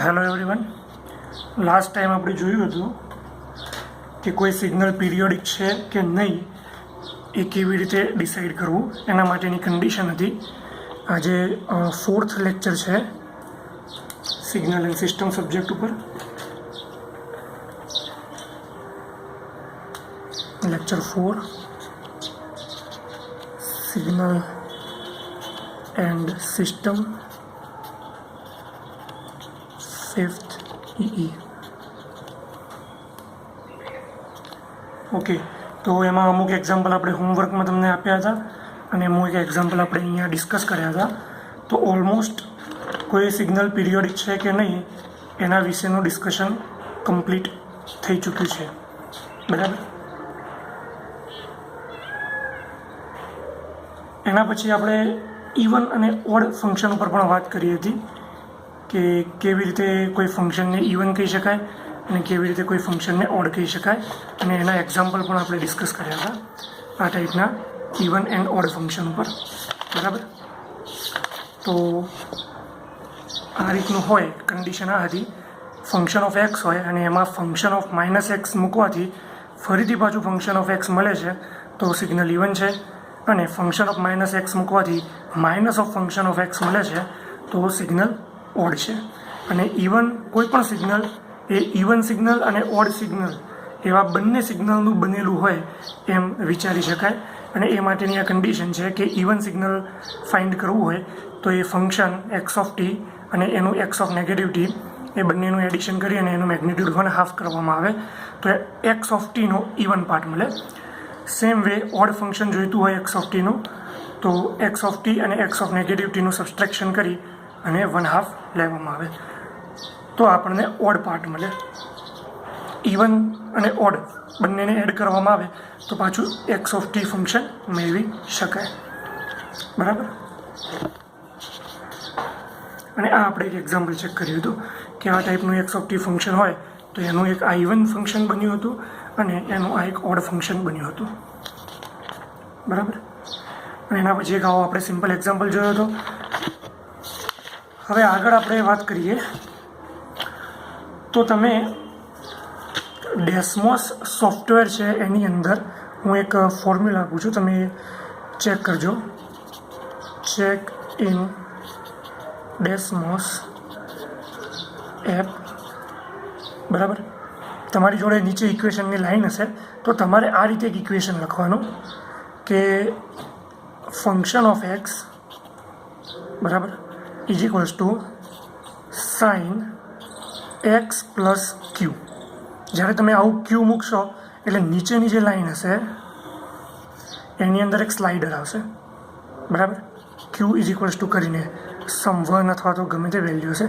Hello everyone. Last time આપણે જોયું હતું કે કોઈ સિગ્નલ પીરિયોડિક છે કે નહીં એ કેવી રીતે ડિસાઇડ કરવું, એના માટેની કન્ડિશન હતી. આજે 4th લેક્ચર છે સિગ્નલ એન્ડ સિસ્ટમ સબ્જેક્ટ ઉપર. Lecture 4 signal and system 5th EE. Okay, તો એમાં અમુક એક્ઝામ્પલ આપણે હોમવર્કમાં તમને આપ્યા હતા અને અમુક એક્ઝામ્પલ આપણે અહીંયા ડિસ્કસ કર્યા હતા. તો ઓલમોસ્ટ કોઈ સિગ્નલ પીરિયોડિક છે કે નહીં એના વિશેનું ડિસ્કશન કમ્પ્લીટ થઈ ચૂક્યું છે, બરાબર. એના પછી આપણે ઇવન અને ઓડ ફંક્શન ઉપર પણ વાત કરી હતી કે કેવી રીતે કોઈ ફંક્શનને ઇવન કહી શકાય અને કેવી રીતે કોઈ ફંક્શનને ઓડ કહી શકાય, અને એના એક્ઝામ્પલ પણ આપણે ડિસ્કસ કર્યા હતા આ ટાઈપના ઇવન એન્ડ ઓડ ફંક્શન ઉપર, બરાબર. તો આ રીતનું હોય કન્ડિશન આ હતી, ફંક્શન ઓફ એક્સ હોય અને એમાં ફંક્શન ઓફ -x મૂકવાથી ફરીથી પાછું ફંક્શન ઓફ એક્સ મળે છે તો સિગ્નલ ઇવન છે, અને ફંક્શન ઓફ -x મૂકવાથી minus of function of x મળે છે તો સિગ્નલ ઓડ છે. અને ઇવન કોઈ પણ સિગ્નલ એ ઇવન સિગ્નલ અને ઓડ સિગ્નલ એવા બંને સિગ્નલનું બનેલું હોય એમ વિચારી શકાય. અને એ માટેની આ કન્ડિશન છે કે ઇવન સિગ્નલ ફાઇન્ડ કરવું હોય તો એ ફંક્શન એક્સ ઓફ ટી અને એનું એક્સ ઓફ નેગેટિવ ટી એ બંનેનું એડિશન કરી અને એનું મેગ્નિટ્યુડ 1/2 કરવામાં આવે તો એક્સ ઓફ ટીનો ઇવન પાર્ટ મળે. સેમ વે ઓડ ફંક્શન જોઈતું હોય એક્સ ઓફ ટીનું તો એક્સ ઓફ ટી અને એક્સ ઓફ નેગેટિવ ટીનું સબસ્ટ્રેક્શન કરી અને 1/2 લેવામાં આવે તો આપણને ઓડ પાર્ટ મળે. ઇવન અને ઓડ બંનેને એડ કરવામાં આવે તો પાછું એક્સ ઓફ ટી ફંક્શન મેળવી શકાય, બરાબર. અને આ આપણે એક એક્ઝામ્પલ ચેક કર્યું હતું કે આ ટાઈપનું એક્સ ઓફ ટી ફંક્શન હોય તો એનું એક આ ઇવન ફંક્શન બન્યું હતું અને એનું આ એક ઓડ ફંક્શન બન્યું હતું, બરાબર. અને એના પછી એક આવો આપણે સિમ્પલ એક્ઝામ્પલ જોયો હતો. હવે આગળ આપણે વાત કરીએ તો તમે ડેસ્મોસ સોફ્ટવેર છે એની અંદર હું એક ફોર્મ્યુલા આપું છું, તમે ચેક કરજો. ચેક ઇન ડેસ્મોસ એપ, બરાબર. તમારી જોડે નીચે ઇક્વેશનની લાઈન હશે તો તમારે આ રીતે એક ઇક્વેશન લખવાનું કે ફંક્શન ઓફ એક્સ, બરાબર, is equals to sine X plus Q. જ્યારે તમે આવું ક્યુ મૂકશો એટલે નીચેની જે લાઈન હશે એની અંદર એક સ્લાઇડર આવશે, બરાબર. ક્યુ ઇઝ ઇક્વલ્સ ટુ કરીને સમ 1 અથવા તો ગમે તે વેલ્યુ હશે,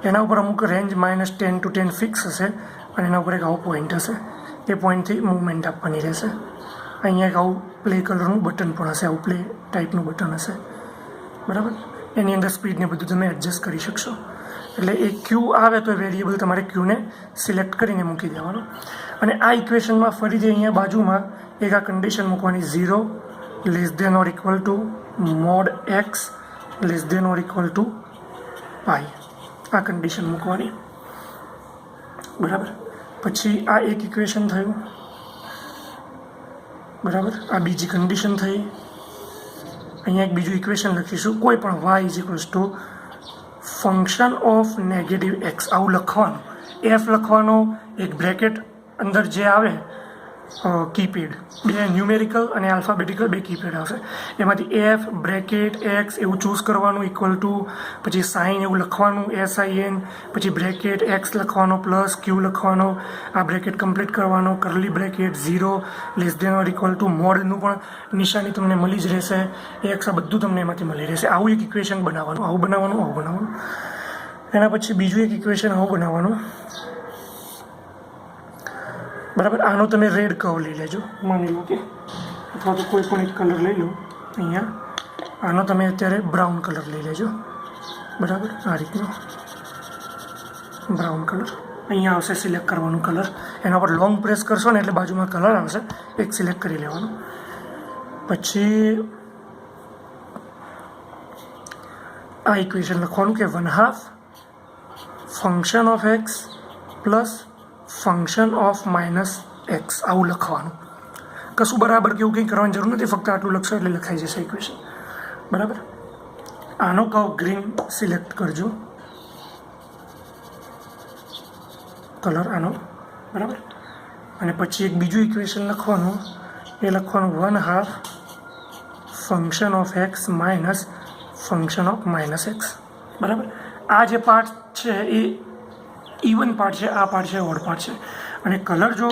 એના ઉપર અમુક રેન્જ -10 to 10 ફિક્સ હશે અને એના ઉપર એક આવો પોઈન્ટ હશે, એ પોઈન્ટથી મૂવમેન્ટ આપવાની રહેશે. અહીંયા એક આવું પ્લે કલરનું બટન પણ હશે, આવું પ્લે ટાઈપનું બટન હશે, બરાબર. એની અંદર સ્પીડને બધું તમે એડજસ્ટ કરી શકશો. એટલે એ ક્યુ આવે તો એ વેરિયેબલ તમારે ક્યુને સિલેક્ટ કરીને મૂકી દેવાનો. અને આ ઇક્વેશનમાં ફરીથી અહીંયા બાજુમાં એક આ કન્ડિશન મૂકવાની, 0 less than or equal to mod x less than or equal to pi, આ કન્ડિશન મૂકવાની, બરાબર. પછી આ એક ઇક્વેશન થયું, બરાબર. આ બીજી કન્ડિશન થઈ. અહીંયા એક બીજું ઇક્વેશન લખીશું, કોઈ પણ y is equals two function of negative x, આવું લખવાનું. એફ લખવાનો, એક બ્રેકેટ અંદર જે આવે કીપેડ, બે ન્યુમેરિકલ અને આલ્ફાબેટિકલ બે કીપેડ આવશે, એમાંથી એફ બ્રેકેટ એક્સ એવું ચૂઝ કરવાનું, ઇક્વલ ટુ પછી સાઇન એવું લખવાનું SIN, પછી બ્રેકેટ એક્સ લખવાનો પ્લસ ક્યુ લખવાનો, આ બ્રેકેટ કમ્પ્લીટ કરવાનો, curly bracket 0 less than or equal to મોડનું પણ નિશાની તમને મળી જ રહેશે, એક્સ આ બધું તમને એમાંથી મળી રહેશે. આવું એક ઇક્વેશન બનાવવાનું, આવું બનાવવાનું, આવું બનાવવાનું. એના પછી બીજું એક ઇક્વેશન આવું બનાવવાનું, બરાબર. આનો તમે રેડ કર્વ લઈ લેજો, માની લો કે, અથવા તો કોઈ પણ એક કલર લઈ લો. અહીંયા આનો તમે અત્યારે બ્રાઉન કલર લઈ લેજો, બરાબર. આ રીતનો બ્રાઉન કલર અહીંયા આવશે, સિલેક્ટ કરવાનું કલર. એના પર લોંગ પ્રેસ કરશો ને એટલે બાજુમાં કલર આવશે, એક સિલેક્ટ કરી લેવાનું. પછી આ ઇક્વેશન લખવાનું કે 1/2 function of x plus function of minus x આવું લખવાનું. કશું બરાબર કે એવું કંઈ કરવાની જરૂર નથી, ફક્ત આટલું લખશો એટલે લખાઈ જશે ઇક્વેશન. બરાબર. આનો કર્વ ગ્રીન સિલેક્ટ કરજો, કલર આનો. બરાબર. અને પછી એક બીજું ઇક્વેશન લખવાનું, એ લખવાનું 1/2 function of x minus function of minus x. બરાબર. આ જે પાર્ટ છે એ ઇવન પાર્ટ છે, આ પાર્ટ છે ઓડ પાર્ટ છે. અને કલર જો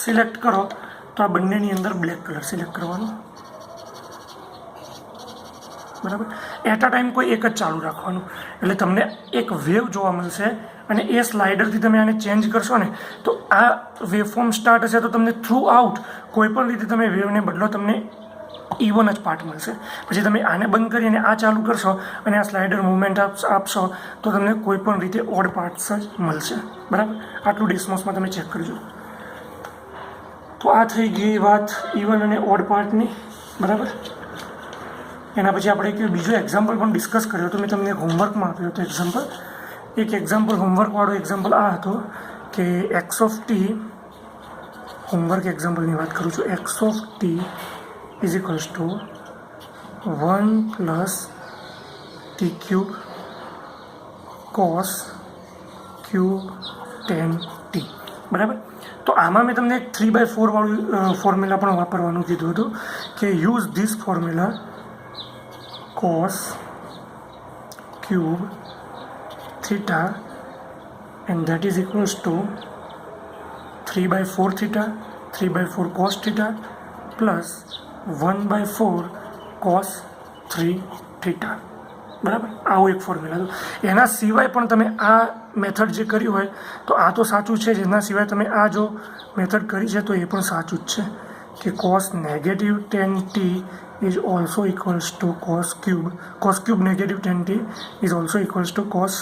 સિલેક્ટ કરો તો આ બંનેની અંદર બ્લેક કલર સિલેક્ટ કરવાનો. બરાબર. એટ અ ટાઈમ કોઈ એક જ ચાલુ રાખવાનું, એટલે તમને એક વેવ જોવા મળશે. અને એ સ્લાઇડરથી તમે આને ચેન્જ કરશો ને તો આ વેવફોર્મ સ્ટાર્ટ હશે તો તમને થ્રુ આઉટ કોઈ પણ રીતે તમે વેવને બદલો, તમને ઇવન જ પાર્ટ મળશે. પછી તમે આને બંધ કરીને આ ચાલુ કરશો અને આ સ્લાઇડર મુવમેન્ટ આપશો તો તમને કોઈ પણ રીતે ઓડ પાર્ટ્સ જ મળશે. બરાબર. આટલું ડેસમોસમાં તમે ચેક કરજો. તો આ થઈ ગઈ વાત ઇવન અને ઓડ પાર્ટની. બરાબર. એના પછી આપણે એક બીજો એક્ઝામ્પલ પણ ડિસ્કસ કર્યો હતો, મેં તમને હોમવર્કમાં આપ્યો હતો એક્ઝામ્પલ. એક એક્ઝામ્પલ હોમવર્કવાળો એક્ઝામ્પલ આ હતો કે એક્સ ઓફ ટી, હોમવર્ક એક્ઝામ્પલની વાત કરું છું, x of T is equals two 1 plus T cube cos cube tan T. બરાબર. તો આમાં મેં તમને એક 3/4 વાળું ફોર્મ્યુલા પણ વાપરવાનું કીધું હતું કે use this formula cos cube theta and that is equals to 3/4 theta, 3/4 cos theta plus 1/4 cos 3 theta. બરાબર. આવું એક ફોર્મ્યુલા હતું. એના સિવાય પણ તમે આ મેથડ જે કર્યું હોય તો આ તો સાચું છે જ, એના સિવાય તમે આ જો મેથડ કરી છે તો એ પણ સાચું જ છે કે cos negative tan t is also equals to cos cube negative tan t is also equals to cos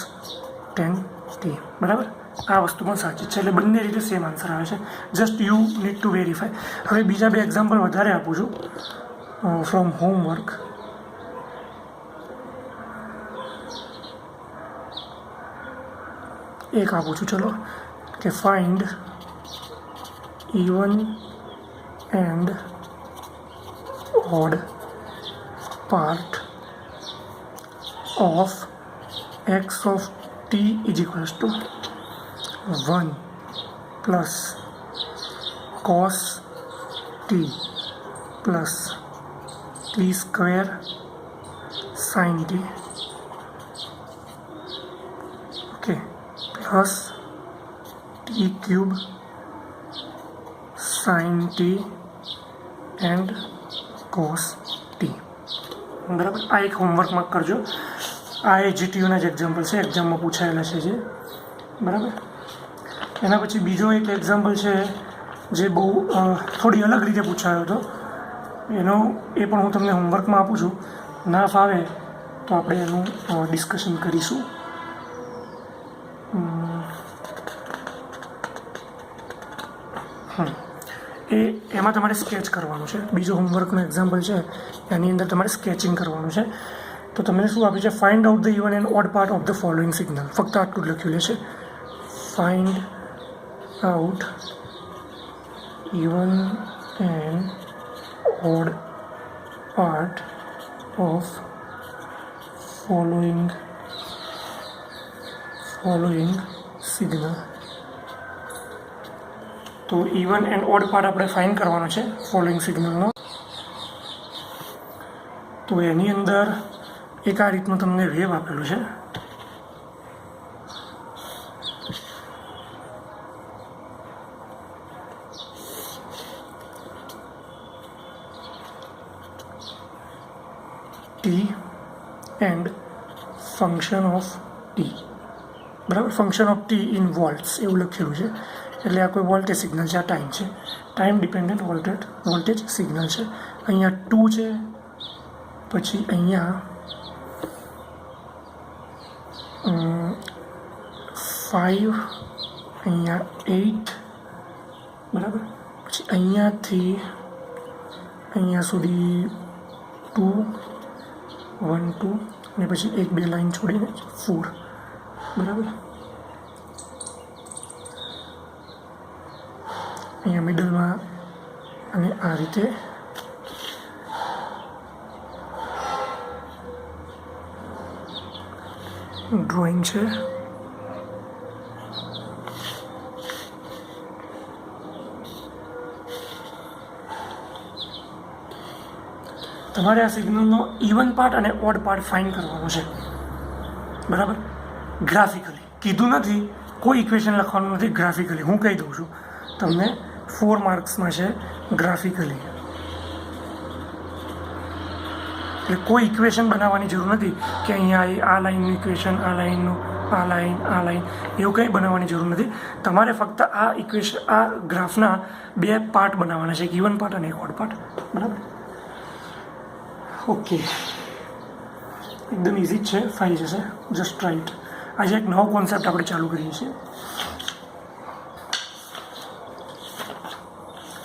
tan t. બરાબર. આ વસ્તુ પણ સાચી છે, એટલે બંને રીતે સેમ આન્સર આવે છે. Just you need to verify. હવે બીજા બે એક્ઝામ્પલ વધારે આપું છું ફ્રોમ હોમવર્ક. એક આપું છું, ચલો, કે find even and odd part of x of t is equals to 1 plus cos t plus t square sin t, okay, plus t cube sin t and cos t. બરાબર. આ એક હોમવર્કમાં કરજો. આ એ જીટીયુના જ એક્ઝામ્પલ છે, એક્ઝામમાં પૂછાયેલા છે જે. બરાબર. એના પછી બીજો એક એક્ઝામ્પલ છે જે બહુ થોડી અલગ રીતે પૂછાયો હતો, એનો એ પણ હું તમને હોમવર્કમાં આપું છું. ના ફાવે તો આપણે એનું ડિસ્કશન કરીશું. એમાં તમારે સ્કેચ કરવાનું છે. બીજો હોમવર્કનો એક્ઝામ્પલ છે એની અંદર તમારે સ્કેચિંગ કરવાનું છે. તો તમને શું આપ્યું છે? Find out the even and odd part of the following signal. ફક્ત આટલું જ લખ્યું છે. Find out even and odd part of following signal. તો ઇવન એન્ડ ઓડ પાર્ટ આપણે ફાઇન્ડ કરવાનો છે ફોલોઈંગ સિગ્નલનો. તો એની અંદર એક આ રીતનું તમને વેવ આપેલું છે. T and function of T. બરાબર. ફંક્શન ઓફ ટી ઇન વોલ્ટ્સ એવું લખેલું છે. એટલે આ કોઈ વોલ્ટેજ સિગ્નલ છે, આ ટાઈમ છે, ટાઈમ ડિપેન્ડન્ટ વોલ્ટેજ સિગ્નલ છે. અહીંયા 2 છે, પછી અહીંયા 5, અહીંયા 8, બરાબર. પછી અહીંયાથી અહીંયા સુધી 2, 1, 2 અને પછી 1-2 લાઈન છોડીને 4, બરાબર. અહીંયા મિડલમાં અને આ રીતે ડ્રોઈંગ છે. તમારે આ સિગ્નલનો ઇવન પાર્ટ અને ઓડ પાર્ટ ફાઇન્ડ કરવાનો છે, બરાબર. ગ્રાફિકલી કીધું નથી, કોઈ ઇક્વેશન લખવાનું નથી. ગ્રાફિકલી હું કહી દઉં છું તમને, 4 માર્ક્સમાં છે ગ્રાફિકલી. એટલે કોઈ ઇક્વેશન બનાવવાની જરૂર નથી કે અહીંયા આ લાઇનનું ઇક્વેશન, આ લાઇનનું, આ લાઇન એવું કંઈ બનાવવાની જરૂર નથી. તમારે ફક્ત આ ઇક્વેશન, આ ગ્રાફના 2 પાર્ટ બનાવવાના છે, એક ઇવન પાર્ટ અને એક ઓડ પાર્ટ, બરાબર. ઓકે, એકદમ ઇઝી જ છે, ફાઈ જશે, જસ્ટ રાઈટ. આજે એક નવો કોન્સેપ્ટ આપણે ચાલુ કરીએ છીએ.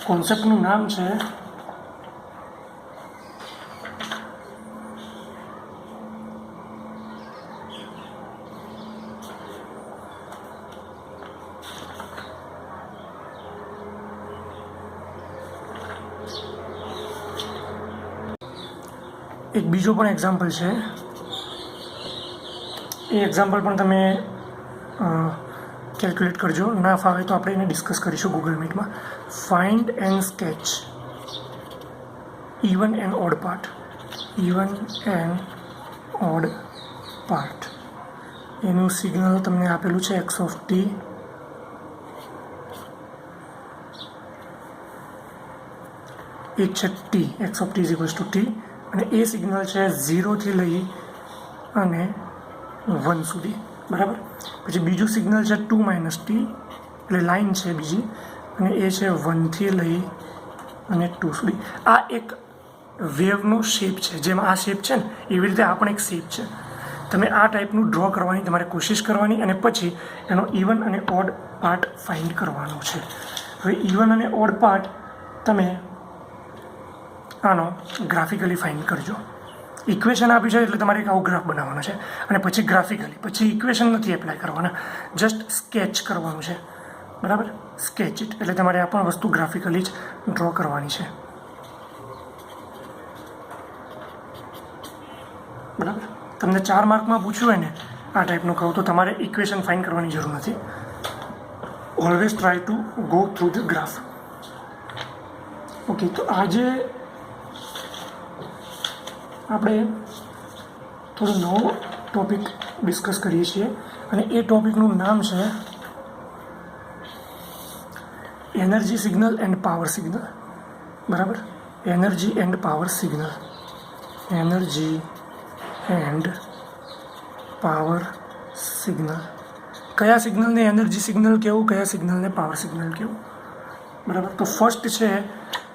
કોન્સેપ્ટનું નામ છે એક બીજો પણ એક્ઝામ્પલ છે. એ એક્ઝામ્પલ પણ તમે કેલ્ક્યુલેટ કરજો. ના ફાવે તો આપણે એને ડિસ્કસ કરીશું ગૂગલ મીટમાં. Find and sketch even and odd part. Even and odd part. એનું સિગ્નલ તમને આપેલું છે x ઓફ t. એક છે t, x of t is equals two t, અને એ સિગ્નલ છે 0 થી લઈ અને 1 સુધી, બરાબર. પછી બીજું સિગ્નલ છે 2 માઇનસ t, એટલે લાઇન છે બીજી, અને એ છે 1 થી લઈ અને 2 સુધી. આ એક વેવનો શેપ છે. જેમ આ શેપ છે ને એવી રીતે આ પણ એક શેપ છે. તમે આ ટાઈપનું ડ્રો કરવાની તમારે કોશિશ કરવાની, અને પછી એનો ઇવન અને ઓડ પાર્ટ ફાઇન્ડ કરવાનો છે. હવે ઇવન અને ઓડ પાર્ટ તમે આનો ગ્રાફિકલી ફાઇન્ડ કરજો. ઇક્વેશન આપી છે એટલે તમારે એક આવો ગ્રાફ બનાવવાનો છે, અને પછી ગ્રાફિકલી, પછી ઇક્વેશન નથી એપ્લાય કરવાના, જસ્ટ સ્કેચ કરવાનું છે, બરાબર. સ્કેચ ઇટ એટલે તમારે આ પણ વસ્તુ ગ્રાફિકલી જ ડ્રો કરવાની છે, બરાબર. તમને 4 માર્કમાં પૂછ્યું હોય ને આ ટાઈપનું કહું તો તમારે ઇક્વેશન ફાઇન્ડ કરવાની જરૂર નથી. Always try to go through the graph. Okay, તો આજે આપણે થોડો નવો ટૉપિક ડિસ્કસ કરીએ છીએ, અને એ ટૉપિકનું નામ છે energy signal and power signal, બરાબર. Energy and power signal. Energy and power signal. કયા સિગ્નલને એનર્જી સિગ્નલ કહેવું, કયા સિગ્નલને પાવર સિગ્નલ કહેવું, બરાબર. તો ફર્સ્ટ છે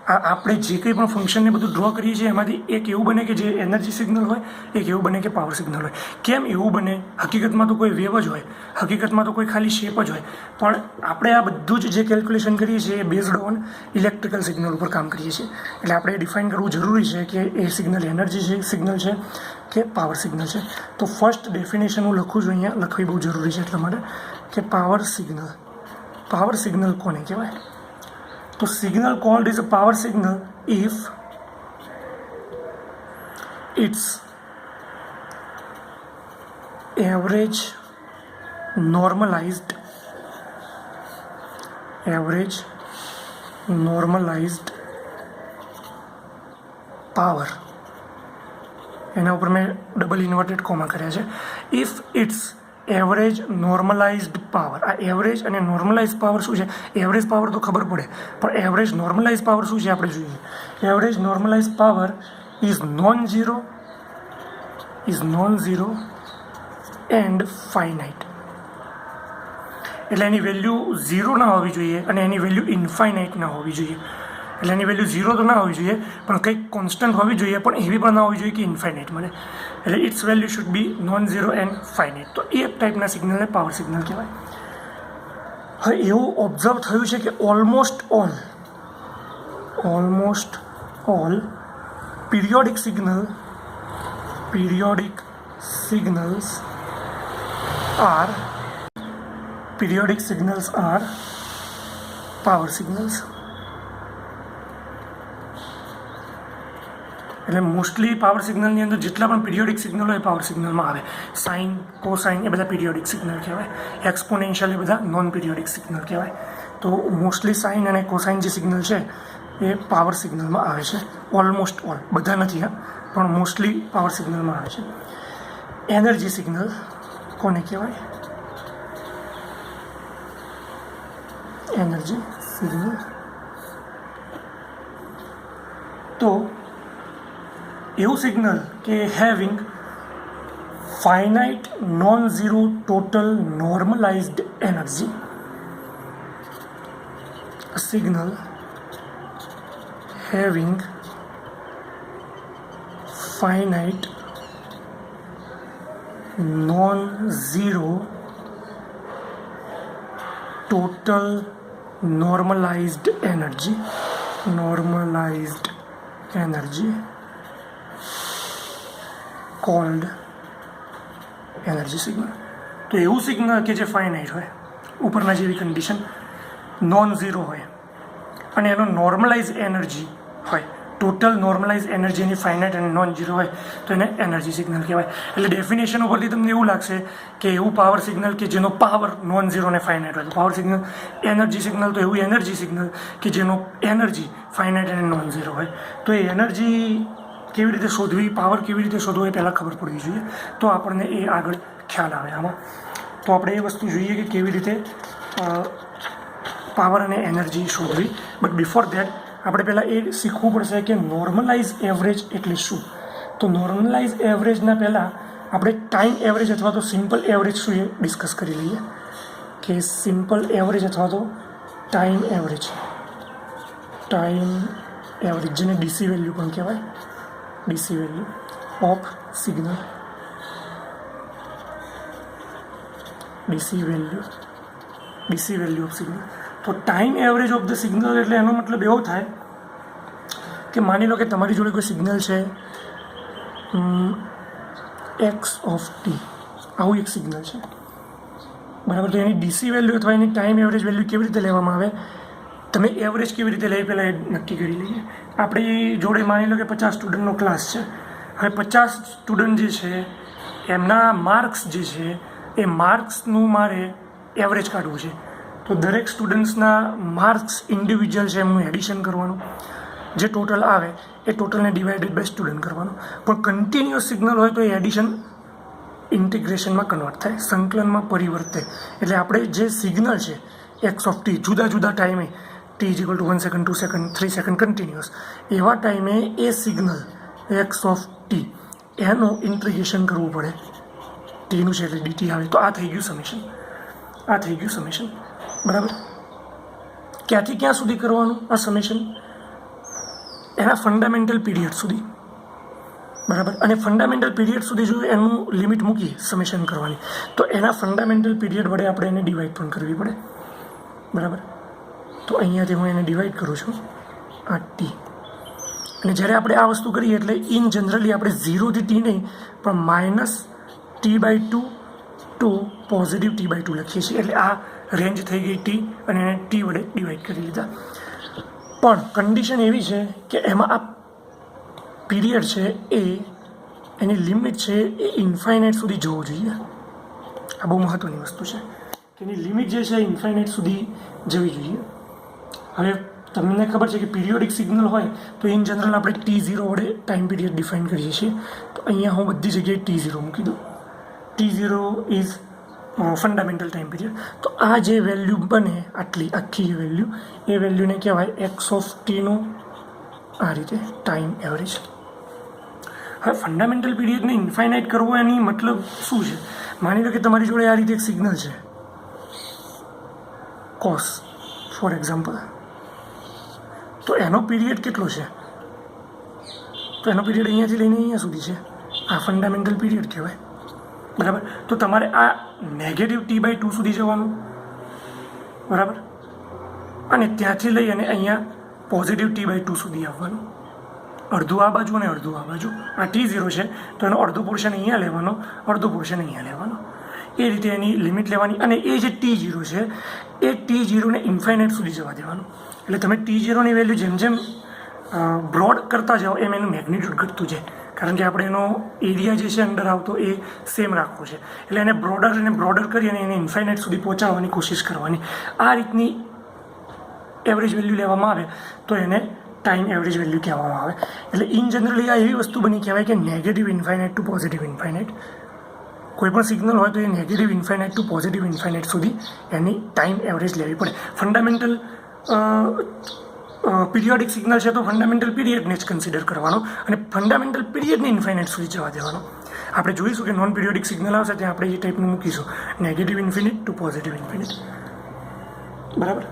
આપણે જે કંઈ પણ ફંક્શનને બધું ડ્રો કરીએ છીએ એમાંથી એક એવું બને કે જે એનર્જી સિગ્નલ હોય, એક એવું બને કે પાવર સિગ્નલ હોય. કેમ એવું બને? હકીકતમાં તો કોઈ વેવ જ હોય, હકીકતમાં તો કોઈ ખાલી શેપ જ હોય, પણ આપણે આ બધું જ જે કેલ્ક્યુલેશન કરીએ છીએ એ બેઝડ ઓન ઇલેક્ટ્રિકલ સિગ્નલ ઉપર કામ કરીએ છીએ. એટલે આપણે ડિફાઇન કરવું જરૂરી છે કે એ સિગ્નલ એનર્જી સિગ્નલ છે કે પાવર સિગ્નલ છે. તો ફર્સ્ટ ડેફિનેશન હું લખું છું, અહીંયા લખવી બહુ જરૂરી છે એટલા માટે, કે પાવર સિગ્નલ. પાવર સિગ્નલ કોને કહેવાય? તો signal called is a power signal if its average normalized power, એના ઉપર મેં ડબલ ઇન્વર્ટેડ કોમા કર્યા છે. If it's average normalised power. આ એવરેજ અને નોર્મલાઇઝ પાવર શું છે? એવરેજ પાવર તો ખબર પડે, પણ એવરેજ નોર્મલાઇઝ પાવર શું છે આપણે જોઈએ. Average normalise power is known zero and finite. એટલે એની વેલ્યુ 0 ના હોવી જોઈએ અને એની વેલ્યુ ઇન્ફાઇનાઇટ ના હોવી જોઈએ. એટલે એની વેલ્યુ 0 તો ના હોવી જોઈએ, પણ કંઈક કોન્સ્ટન્ટ હોવી જોઈએ, પણ એવી પણ ના હોવી જોઈએ કે ઇન્ફાઇનાઇટ મળે. એટલે its value should be non zero and finite. તો એ ટાઈપના સિગ્નલને પાવર સિગ્નલ કહેવાય. હવે એવું ઓબ્ઝર્વ થયું છે કે almost all periodic signals are power signals. એટલે મોસ્ટલી પાવર સિગ્નલની અંદર જેટલા પણ પીરિયોડિક સિગ્નલ હોય પાવર સિગ્નલમાં આવે. સાઇન, કોસાઇન એ બધા પીરિયોડિક સિગ્નલ કહેવાય. એક્સપોનેન્શિયલ એ બધા નોન પીરિયોડિક સિગ્નલ કહેવાય. તો મોસ્ટલી સાઇન અને કોસાઇન જે સિગ્નલ છે એ પાવર સિગ્નલમાં આવે છે. ઓલમોસ્ટ ઓલ, બધા નથી હા, પણ મોસ્ટલી પાવર સિગ્નલમાં આવે છે. એનર્જી સિગ્નલ કોને કહેવાય? Energy signal. તો એવું સિગ્નલ કે having finite non zero total normalised energy. Signal having finite non-zero total normalized energy called energy signal. તો એવું સિગ્નલ કે જે ફાઇનાઇટ હોય, ઉપરના જેવી કન્ડિશન, નોન ઝીરો હોય અને એનો નોર્મલાઇઝ એનર્જી હોય, ટોટલ નોર્મલાઇઝ એનર્જી એની ફાઇનાઇટ અને નોન ઝીરો હોય તો એને એનર્જી સિગ્નલ કહેવાય. એટલે ડેફિનેશન ઉપરથી તમને એવું લાગશે કે એવું પાવર સિગ્નલ કે જેનો પાવર નોન ઝીરો અને ફાઇનાઇટ હોય તો પાવર સિગ્નલ. એનર્જી સિગ્નલ તો એવું એનર્જી સિગ્નલ કે જેનો એનર્જી ફાઇનાઇટ અને નોન ઝીરો હોય. તો એ એનર્જી કેવી રીતે શોધવી, પાવર કેવી રીતે શોધવો એ પહેલાં ખબર પડવી જોઈએ, તો આપણને એ આગળ ખ્યાલ આવે આમાં. તો આપણે એ વસ્તુ જોઈએ કે કેવી રીતે પાવર અને એનર્જી શોધવી. બટ બિફોર ધેટ આપણે પહેલાં એ શીખવું પડશે કે નોર્મલાઇઝ એવરેજ એટલે શું. તો નોર્મલાઇઝ એવરેજના પહેલાં આપણે ટાઈમ એવરેજ અથવા તો સિમ્પલ એવરેજ શું એ ડિસ્કસ કરી લઈએ. કે સિમ્પલ એવરેજ અથવા તો ટાઈમ એવરેજ, જેને ડીસી વેલ્યુ પણ કહેવાય, DC value of signal, DC value of signal. તો time average of the signal એટલે એનો મતલબ એવો થાય કે માની લો કે તમારી જોડે કોઈ સિગ્નલ છે એક્સ ઓફ ટી, આવું એક સિગ્નલ છે બરાબર. તો એની ડીસી વેલ્યુ અથવા એની ટાઈમ એવરેજ વેલ્યુ કેવી રીતે લેવામાં આવે, તમે એવરેજ કેવી રીતે લઈ પહેલાં એ નક્કી કરી લઈએ. આપણી જોડે માની લો કે 50 સ્ટુડન્ટનો ક્લાસ છે. હવે 50 સ્ટુડન્ટ જે છે એમના માર્ક્સ જે છે એ માર્ક્સનું મારે એવરેજ કાઢવું છે. તો દરેક સ્ટુડન્ટ્સના માર્ક્સ ઇન્ડિવિજ્યુઅલ છે એમનું એડિશન કરવાનું, જે ટોટલ આવે એ ટોટલને ડિવાઇડેડ બાય સ્ટુડન્ટ કરવાનું. પણ કન્ટિન્યુઅસ સિગ્નલ હોય તો એ એડિશન ઇન્ટિગ્રેશનમાં કન્વર્ટ થાય, સંકલનમાં પરિવર્તે. એટલે આપણે જે સિગ્નલ છે એક્સ ઓફ ટી, જુદા જુદા ટાઈમે T is equal to 1 second, 2 second, 3 second continuous, એવા ટાઈમે એ સિગ્નલ એક્સ ઓફ ટી એનું ઇન્ટિગ્રેશન કરવું પડે. ટીનું છે એટલે ડીટી આવે. તો આ થઈ ગયું સમેશન, બરાબર. ક્યાંથી ક્યાં સુધી કરવાનું આ સમેશન? એના ફંડામેન્ટલ પીરિયડ સુધી, બરાબર. અને ફંડામેન્ટલ પીરિયડ સુધી જો એનું લિમિટ મૂકીએ સમેશન કરવાની તો એના ફંડામેન્ટલ પીરિયડ વડે આપણે એને ડિવાઈડ પણ કરવી પડે, બરાબર. તો અહીંયાથી હું એને ડિવાઈડ કરું છું આ ટી. અને જ્યારે આપણે આ વસ્તુ કરીએ એટલે ઇન જનરલી આપણે 0થી ટી નહીં પણ -t/2 ટુ પોઝિટિવ t/2 લખીએ છીએ. એટલે આ રેન્જ થઈ ગઈ ટી અને એને ટી વડે ડિવાઈડ કરી લીધા. પણ કન્ડિશન એવી છે કે એમાં આ પીરિયડ છે એ એની લિમિટ છે એ ઇન્ફાઇનાઇટ સુધી જવું જોઈએ. આ બહુ મહત્ત્વની વસ્તુ છે કે એની લિમિટ જે છે ઇન્ફાઇનાઇટ સુધી જવી જોઈએ. હવે તમને ખબર છે કે પીરિયોડિક સિગ્નલ હોય તો ઇન જનરલ આપણે t0 વડે ટાઈમ પીરિયડ ડિફાઇન કરીએ છીએ. તો અહીંયા હું બધી જગ્યાએ t0 મૂકી દઉં. t0 is fundamental time period. તો આ જે વેલ્યુ બને આખી વેલ્યુ, એ વેલ્યુને કહેવાય એક્સ ઓફ ટીનું આ રીતે ટાઈમ એવરેજ. હવે ફંડામેન્ટલ પીરિયડને ઇન્ફાઇનાઇટ કરવો એની મતલબ શું છે? માની લો કે તમારી જોડે આ રીતે એક સિગ્નલ છે કોસ ફોર એક્ઝામ્પલ. તો એનો પીરિયડ કેટલો છે? તો એનો પીરિયડ અહીંયાથી લઈને અહીંયા સુધી છે. આ ફંડામેન્ટલ પીરિયડ કહેવાય, બરાબર. તો તમારે આ -t/2 સુધી જવાનું, બરાબર. અને ત્યાંથી લઈ અને અહીંયા પોઝિટિવ t/2 સુધી આવવાનું. અડધું આ બાજુ અને અડધું આ બાજુ. આ t0 છે તો એનો અડધો પોર્શન અહીંયા લેવાનો, અડધો પોર્શન અહીંયા લેવાનો. એ રીતે એની લિમિટ લેવાની. અને એ જે t0 છે એ t0ને ઇન્ફાઇનાઇટ સુધી જવા દેવાનું. એટલે તમે t0ની વેલ્યુ જેમ જેમ બ્રોડ કરતા જાઓ એમ એનું મેગ્નિટ્યુડ ઘટતું જાય, કારણ કે આપણે એનો એરિયા જે છે અંડર આવતો એ સેમ રાખવો છે, એટલે એને બ્રોડર કરી અને એને ઇન્ફાઇનાઇટ સુધી પહોંચાડવાની કોશિશ કરવાની. આ રીતની એવરેજ વેલ્યુ લેવામાં આવે તો એને ટાઈમ એવરેજ વેલ્યુ કહેવામાં આવે. એટલે ઇન જનરલી આ એવી વસ્તુ બની કહેવાય કે negative infinite to positive infinite. કોઈ પણ સિગ્નલ હોય તો એ negative infinite to positive infinite સુધી એની ટાઈમ એવરેજ લેવી પડે. ફંડામેન્ટલ પીરિયોડિક સિગ્નલ છે તો ફંડામેન્ટલ પીરિયડને જ કન્સિડર કરવાનો અને ફંડામેન્ટલ પીરિયડને ઇન્ફાઇનાઇટ સુધી જવા દેવાનો. આપણે જોઈશું કે નોન પીરિયોડિક સિગ્નલ આવશે ત્યાં આપણે એ ટાઈપનું મૂકીશું, negative infinite to positive infinite. બરાબર.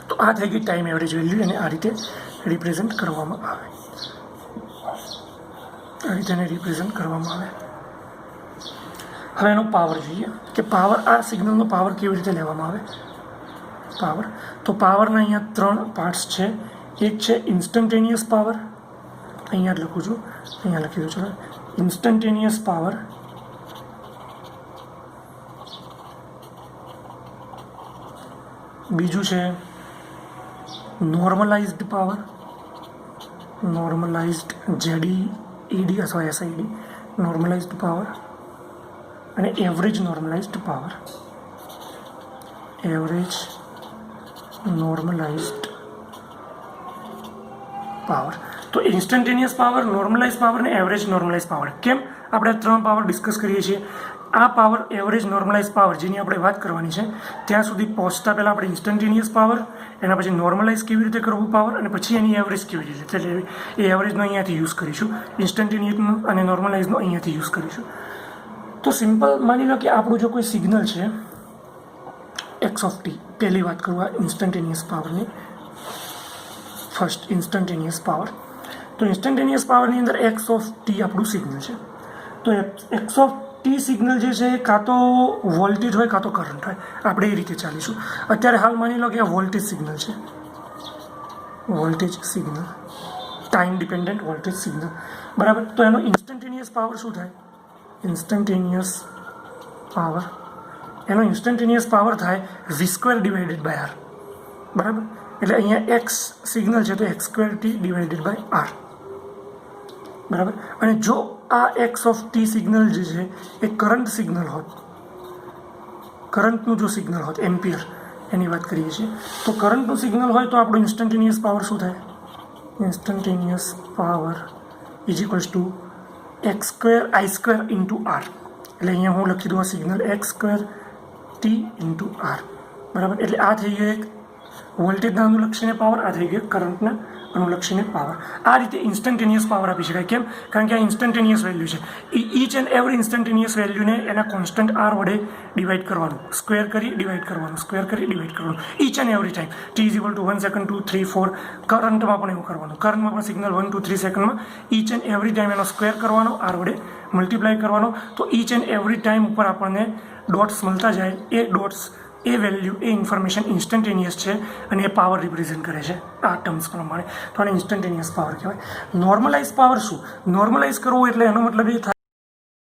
તો આ થઈ ગઈ ટાઈમ એવરેજ વેલ્યુ, અને આ રીતે રિપ્રેઝન્ટ કરવામાં આવે. આ રીતે એને રિપ્રેઝન્ટ કરવામાં આવે. હવે એનો પાવર જોઈએ કે પાવર, આ સિગ્નલનો પાવર કેવી રીતે લેવામાં આવે. પાવર, તો પાવરના અહીંયા 3 પાર્ટ્સ છે. એક છે ઇન્સ્ટન્ટેનિયસ પાવર, અહીંયા જ લખું છું, અહીંયા લખી દઉં. ચલો, ઇન્સ્ટન્ટેનિયસ પાવર. બીજું છે નોર્મલાઇઝ્ડ પાવર, નોર્મલાઇઝ્ડ ZED અથવા SID, નોર્મલાઇઝ્ડ પાવર. અને average normalised power, average normalised power. તો ઇન્સ્ટન્ટેનિયસ પાવર, નોર્મલાઇઝ પાવર અને એવરેજ નોર્મલાઇઝ પાવર. કેમ આપણે 3 પાવર ડિસ્કસ કરીએ છીએ? આ પાવર, એવરેજ નોર્મલાઇઝ પાવર, જેની આપણે વાત કરવાની છે, ત્યાં સુધી પહોંચતા પહેલાં આપણે ઇન્સ્ટન્ટેનિયસ પાવર, એના પછી નોર્મલાઇઝ કેવી રીતે કરવું પાવર, અને પછી એની એવરેજ કેવી રીતે લેવી, એ એવરેજનો અહીંયાથી યુઝ કરીશું. ઇન્સ્ટન્ટેનિયસનો અને નોર્મલાઇઝનો અહીંયાથી યુઝ કરીશું. તો સિમ્પલ માની લો કે આપણું જો કોઈ સિગ્નલ છે x(t), પહેલી વાત કરું આ ઇન્સ્ટન્ટેનિયસ પાવરની, ફર્સ્ટ ઇન્સ્ટન્ટેનિયસ પાવર. તો ઇન્સ્ટન્ટેનિયસ પાવરની અંદર x(t) આપણું સિગ્નલ છે. તો x(t) સિગ્નલ જે છે એ કાં તો વોલ્ટેજ હોય કાં તો કરંટ હોય. આપણે એ રીતે ચાલીશું. અત્યારે હાલ માની લો કે આ વોલ્ટેજ સિગ્નલ છે, voltage signal, time dependent voltage signal. બરાબર. તો એનો ઇન્સ્ટન્ટેનિયસ પાવર શું થાય? ઇન્સ્ટન્ટેનિયસ પાવર, એનો ઇન્સ્ટન્ટેનિયસ પાવર થાય v² ડિવાઇડેડ બાય r. બરાબર. એટલે અહીંયા x સિગ્નલ છે તો x²t ડિવાઇડેડ બાય r. બરાબર. અને જો આ x(t) સિગ્નલ જે છે એ કરંટ સિગ્નલ હોત, કરંટનું જો સિગ્નલ હોત, એમ્પિયર એની વાત કરીએ છીએ, તો કરંટનું સિગ્નલ હોય તો આપણું ઇન્સ્ટન્ટેનિયસ પાવર શું થાય? Instantaneous power is equals two x² I² into r. એટલે અહીંયા હું લખી દઉં આ સિગ્નલ x²t ઇન્ટુ r. બરાબર. એટલે આ થઈ ગયો એક વોલ્ટેજના અનુલક્ષીને પાવર, આ થઈ ગયો કરંટના અનુલક્ષીને પાવર. આ રીતે ઇન્સ્ટન્ટેનિયસ પાવર આપી શકાય. કેમ? કારણ કે આ ઇન્સ્ટન્ટેનિયસ વેલ્યુ છે. ઈચ એન્ડ એવરી ઇન્સ્ટન્ટેનિયસ વેલ્યુને એના કોન્સ્ટન્ટ r વડે ડિવાઈડ કરવાનું, સ્ક્વેર કરી ડિવાઈડ કરવાનું, સ્ક્વેર કરી ડિવાઈડ કરવાનું, each and every time. t is equal to 1 second, 2, 3, 4. કરંટમાં પણ એવું કરવાનું. કરંટમાં પણ સિગ્નલ 1, 2, 3 સેકન્ડમાં ઈચ એન્ડ એવરી ટાઈમ એનો સ્ક્વેર કરવાનો, r વડે મલ્ટીપ્લાય કરવાનો. તો ઈચ એન્ડ એવરી ટાઈમ ઉપર આપણને ડોટ્સ મળતા જાય. એ ડોટ્સ, એ વેલ્યુ, એ ઇન્ફોર્મેશન ઇન્સ્ટન્ટેનિયસ છે અને એ પાવર રિપ્રેઝેન્ટ કરે છે આ ટર્મ્સ પ્રમાણે. તો આને ઇન્સ્ટન્ટેનિયસ પાવર કહેવાય. નોર્મલાઇઝ પાવર શું? નોર્મલાઇઝ કરવું એટલે એનો મતલબ એ થાય